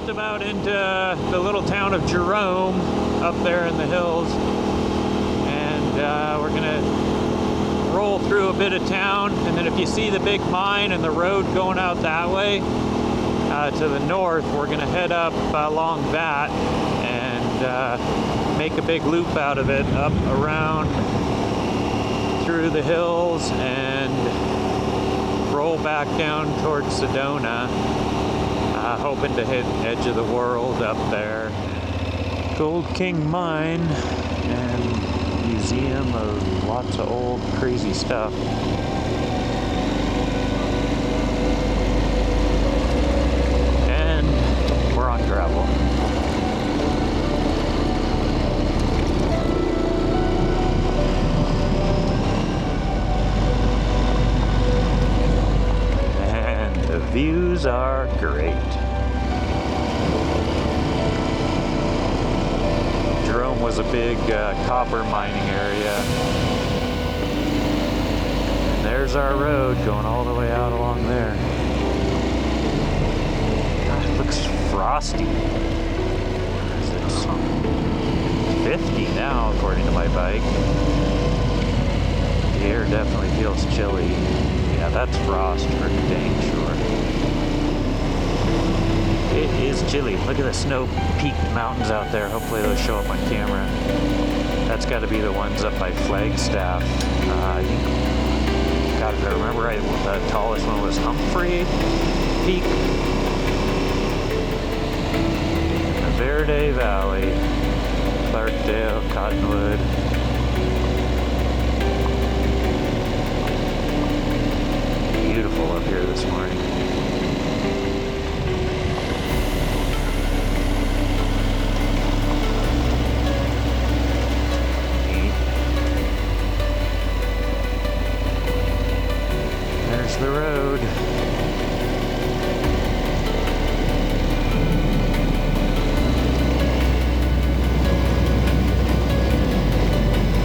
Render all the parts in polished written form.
just about into the little town of Jerome up there in the hills, and we're gonna roll through a bit of town, and then if you see the big mine and the road going out that way to the north, we're gonna head up along that and make a big loop out of it, up around through the hills and roll back down towards Sedona, hoping to hit edge of the world up there. Gold King Mine and museum of lots of old crazy stuff. And we're on gravel. And the views are great. Jerome was a big copper mining area. And there's our road going all the way out along there. God, it looks frosty. It's 50 now, according to my bike. The air definitely feels chilly. Yeah, that's frost for dang sure. It is chilly. Look at the snow-peaked mountains out there. Hopefully they'll show up on camera. That's got to be the ones up by Flagstaff. Got to remember right, the tallest one was Humphrey Peak. The Verde Valley, Clarkdale, Cottonwood. Beautiful up here this morning. The road.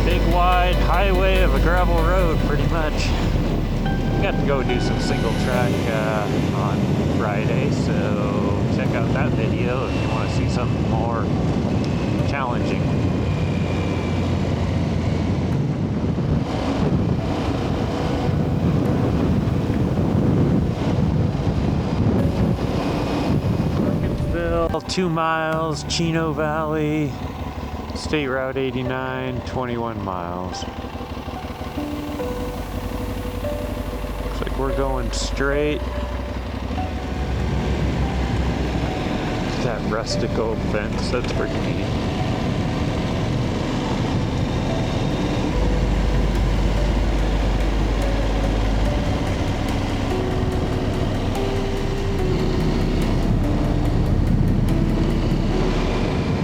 Big wide highway of a gravel road, pretty much. Got to go do some single track on Friday, so check out that video if you want to see something more challenging. Perkinsville, 2 miles, Chino Valley, State Route 89, 21 miles. Looks like we're going straight. That rustic old fence, that's pretty neat.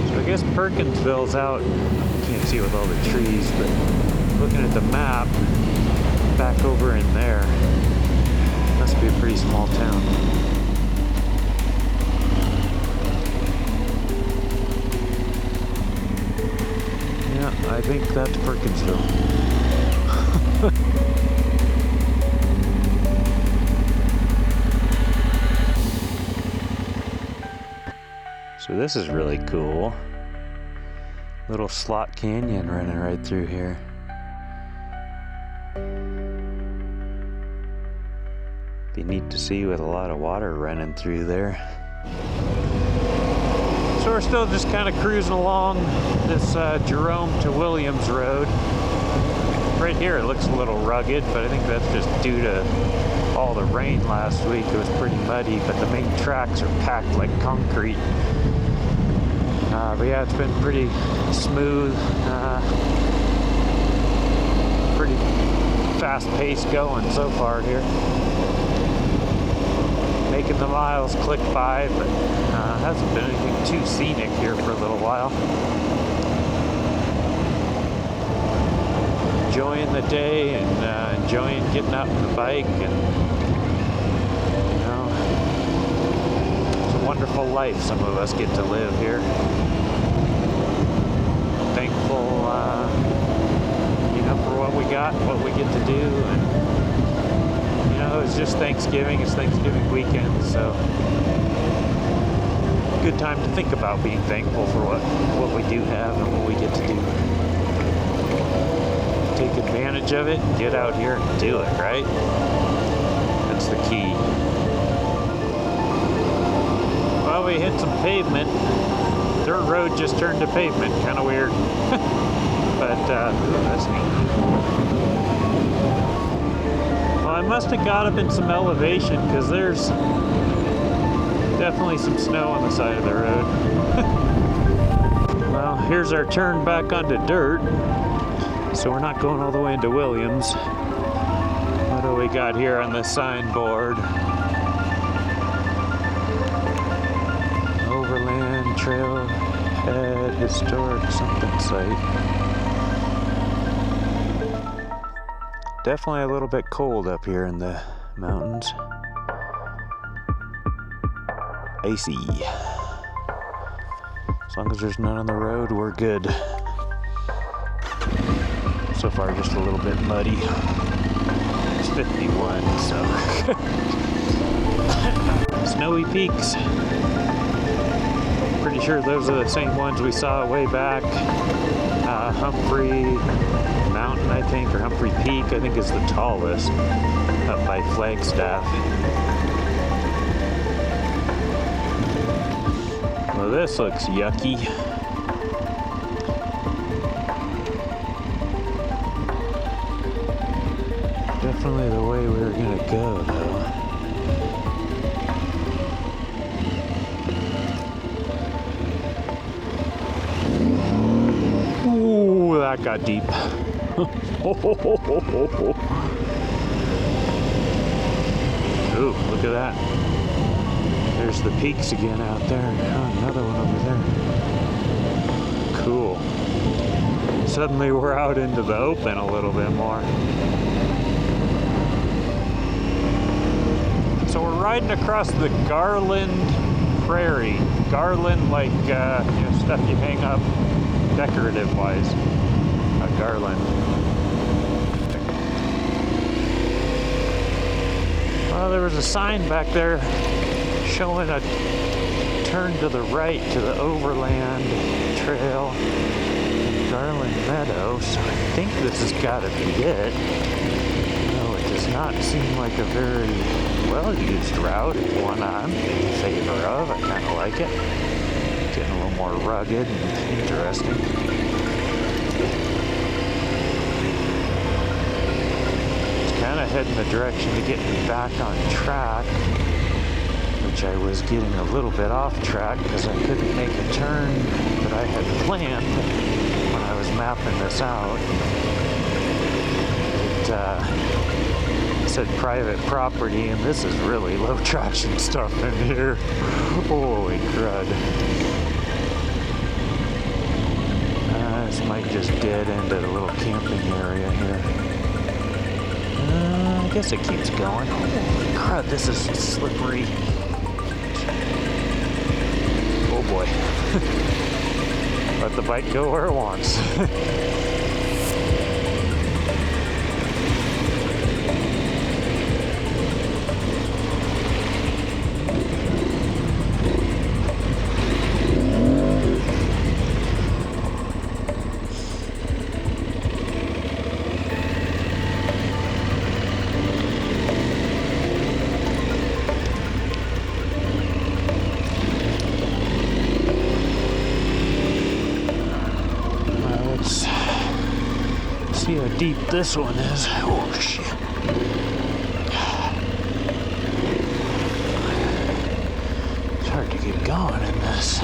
So I guess Perkinsville's out, can't see with all the trees, but looking at the map, back over in there, must be a pretty small town. I think that's Perkinsville. So this is really cool. Little slot canyon running right through here. Be neat to see with a lot of water running through there. So we're still just kind of cruising along this Jerome to Williams road. Right here it looks a little rugged, but I think that's just due to all the rain last week. It was pretty muddy, but the main tracks are packed like concrete. But yeah, it's been pretty smooth, pretty fast pace going so far here. Making the miles click by, but hasn't been anything too scenic here for a little while. Enjoying the day and enjoying getting out on the bike, and you know, it's a wonderful life some of us get to live here. Thankful, you know, for what we got, what we get to do, and you know, it's just Thanksgiving. It's Thanksgiving weekend, so good time to think about being thankful for what we do have and what we get to do. Take advantage of it, get out here and do it, right? That's the key. Well, we hit some pavement. Dirt road just turned to pavement, kind of weird. But that's neat. Well, I must have got up in some elevation because there's definitely some snow on the side of the road. Well, here's our turn back onto dirt. So we're not going all the way into Williams. What do we got here on the signboard? Overland Trailhead Historic something site. Definitely a little bit cold up here in the mountains. Icy. As long as there's none on the road, we're good. So far, just a little bit muddy. It's 51, so. Snowy peaks. Pretty sure those are the same ones we saw way back. Humphrey Mountain, I think, or Humphrey Peak, I think is the tallest, up by Flagstaff. Well, this looks yucky. Definitely the way we were gonna go, though. Ooh, that got deep. Ooh, look at that. There's the peaks again out there. Oh, another one over there. Cool. Suddenly we're out into the open a little bit more. So we're riding across the Garland Prairie. Garland, like stuff you hang up decorative-wise. A garland. Well, there was a sign back there showing a turn to the right to the Overland Trail in Garland Meadow, so I think this has got to be it. No, it does not seem like a very well-used route. It's one I'm in favor of. I kind of like it. Getting a little more rugged and interesting. Kind of heading the direction to get me back on track, which I was getting a little bit off track because I couldn't make a turn that I had planned when I was mapping this out. It said private property, and this is really low traction stuff in here. Holy crud. This might just dead end at a little camping area here. I guess it keeps going. Holy crud, this is slippery. Oh boy. Let the bike go where it wants. See how deep this one is. Oh shit. It's hard to get going in this.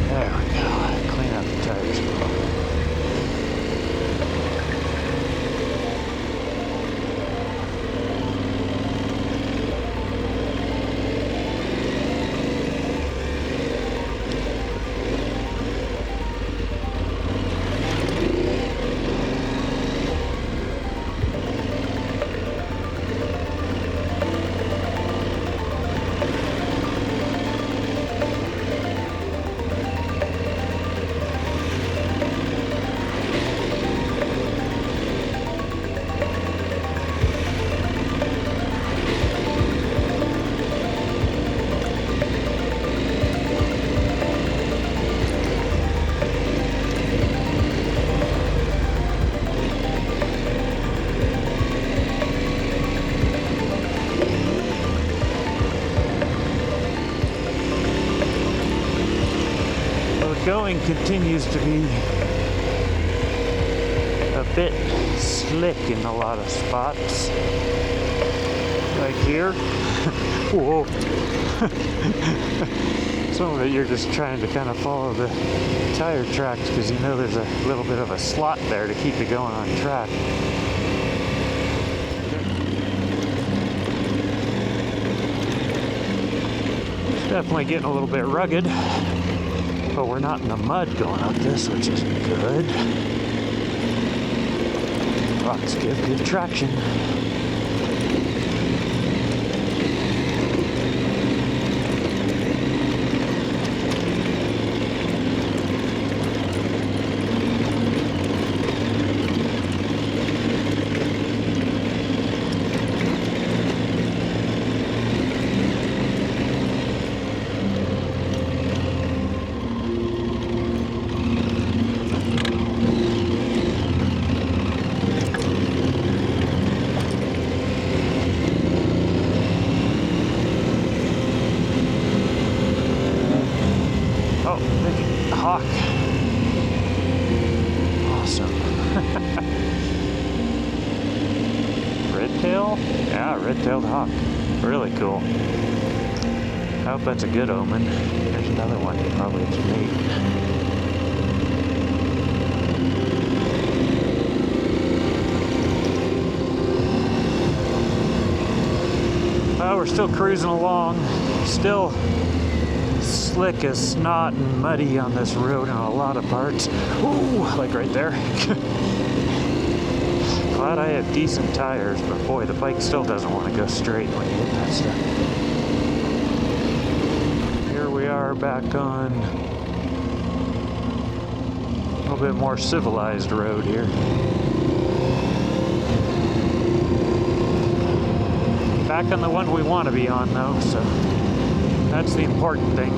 There we go. Clean out the tires a little bit. going continues to be a bit slick in a lot of spots. Like here. Whoa. Some of it you're just trying to kind of follow the tire tracks because you know there's a little bit of a slot there to keep it going on track. It's definitely getting a little bit rugged, but we're not in the mud going up this, which is good. Rocks give good traction. Hawk. Awesome. Red-tail? Yeah, red-tailed hawk. Really cool. I hope that's a good omen. There's another one, probably its mate. Well, we're still cruising along. Still slick as snot and muddy on this road in a lot of parts. Ooh, like right there. Glad I have decent tires, but boy, the bike still doesn't want to go straight when you hit that stuff. Here we are back on a little bit more civilized road here. Back on the one we want to be on though, so that's the important thing.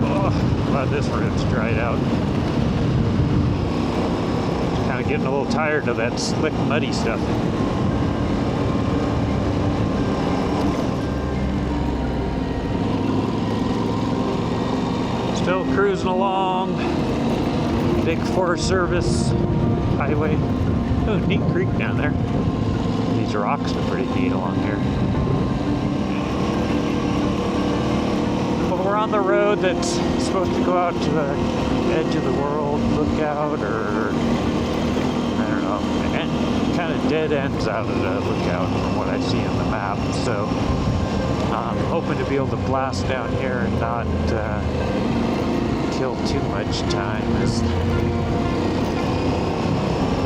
Oh, glad this road's dried out. Kind of getting a little tired of that slick, muddy stuff. Still cruising along. Big Forest Service highway. Oh, neat creek down there. These rocks are pretty neat along here. Well, we're on the road that's supposed to go out to the edge of the world lookout, or I don't know. And kind of dead ends out of the lookout from what I see on the map. So I'm hoping to be able to blast down here and not kill too much time, as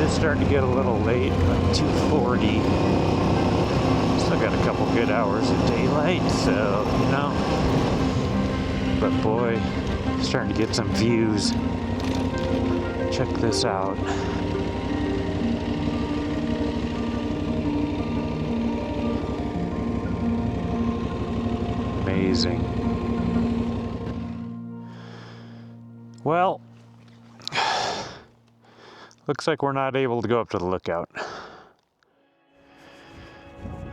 it's starting to get a little late, like 2:40. Still got a couple good hours of daylight, so you know. But boy, starting to get some views. Check this out. Amazing. Well, looks like we're not able to go up to the lookout.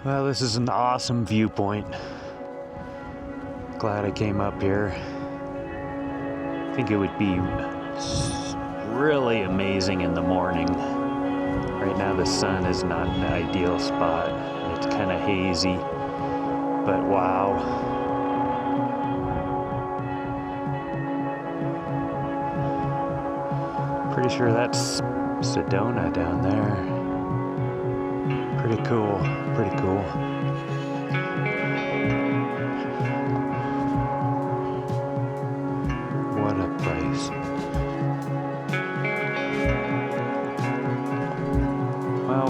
Well, this is an awesome viewpoint. Glad I came up here. I think it would be really amazing in the morning. Right now the sun is not an ideal spot. It's kind of hazy, but wow. Pretty sure that's Sedona down there. Pretty cool, pretty cool. What a place. Well,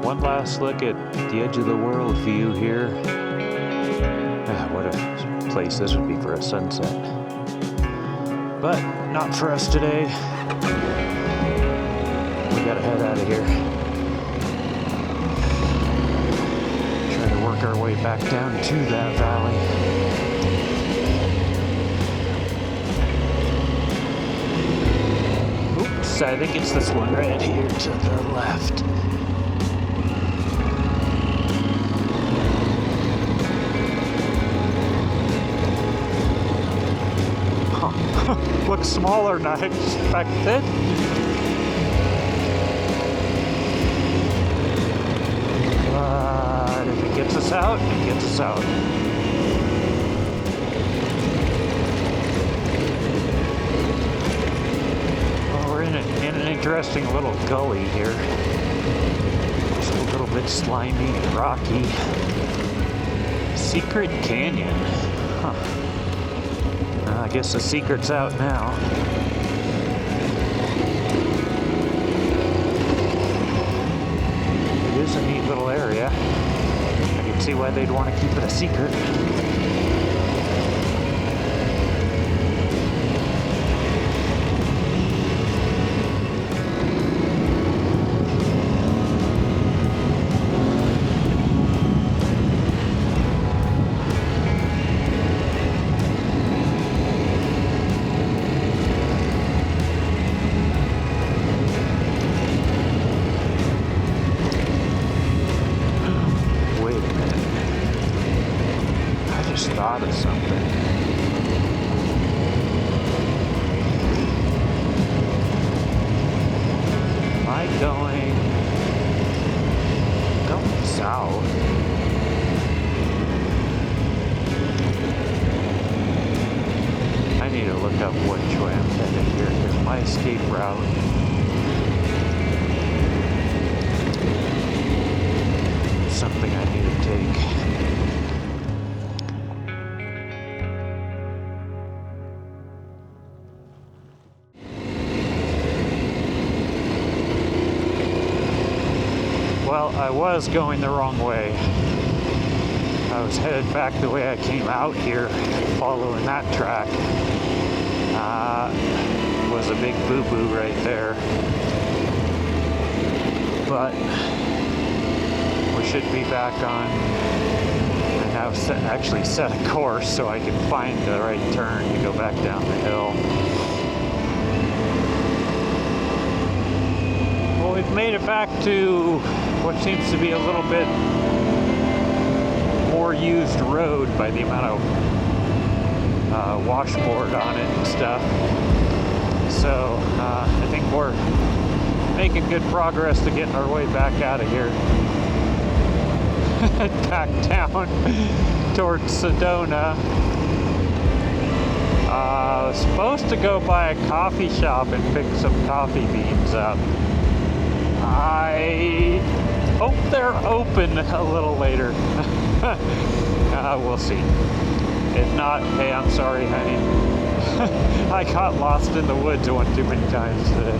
one last look at the edge of the world view here. What a place this would be for a sunset. But not for us today. We gotta head out of here. Try to work our way back down to that valley. Ooh, I think it's this one right here to the left. Huh. Looks smaller than I expected. But if it gets us out, it gets us out. In an interesting little gully here. Just a little bit slimy and rocky. Secret canyon. Huh. I guess the secret's out now. It is a neat little area. I can see why they'd want to keep it a secret. Thought of something. Am I going south? I need to look up which way I'm headed here because my escape route is something I need to take. Well, I was going the wrong way. I was headed back the way I came out here, following that track. Was a big boo-boo right there. But we should be back on. I now actually set a course so I can find the right turn to go back down the hill. Well, we've made it back to what seems to be a little bit more used road by the amount of washboard on it and stuff. So I think we're making good progress to getting our way back out of here. Back down towards Sedona. I was supposed to go by a coffee shop and pick some coffee beans up. I hope they're open a little later. We'll see. If not, hey, I'm sorry, honey. I got lost in the woods one too many times today.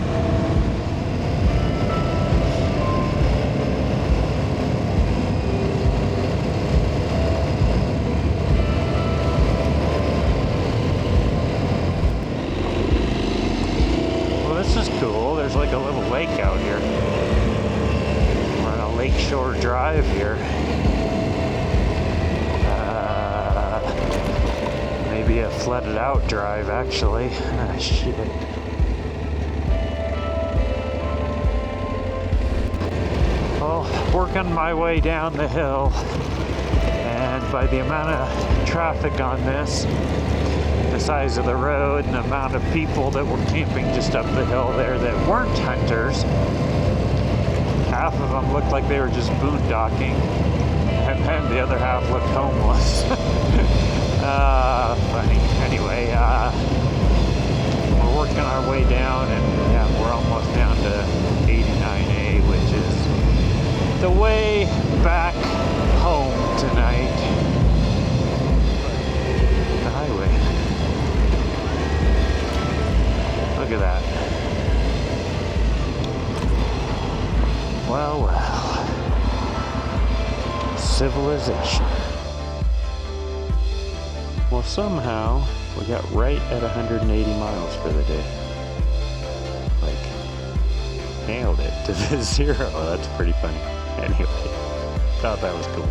Well, this is cool. There's like a little lake out here. We're on a lakeshore drive here. Maybe a flooded out drive, actually. Ah, shit. Well, working my way down the hill, and by the amount of traffic on this, the size of the road, and the amount of people that were camping just up the hill there that weren't hunters, half of them looked like they were just boondocking, and then the other half looked homeless. Funny. Anyway, we're working our way down, and yeah, we're almost down to 89A, which is the way back home tonight. The highway. Look at that. Well, civilization. Well, somehow we got right at 180 miles for the day. Like, nailed it to the zero. That's pretty funny. Anyway, thought that was cool.